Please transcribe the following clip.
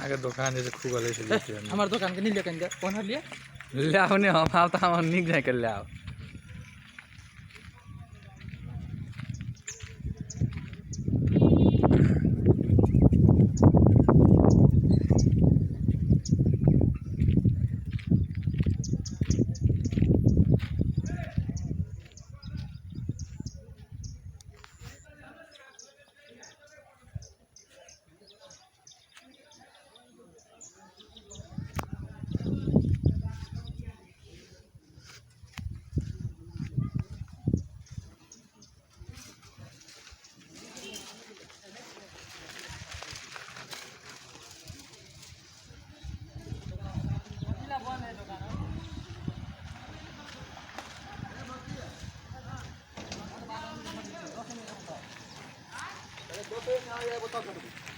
आगे दुकान जैसे खूब वाले से लेते हैं हमारे दुकान के नहीं लेकर गए कौन हर लिया ले आओ ने हम आप तो हम निक जाए कर ले आओ तो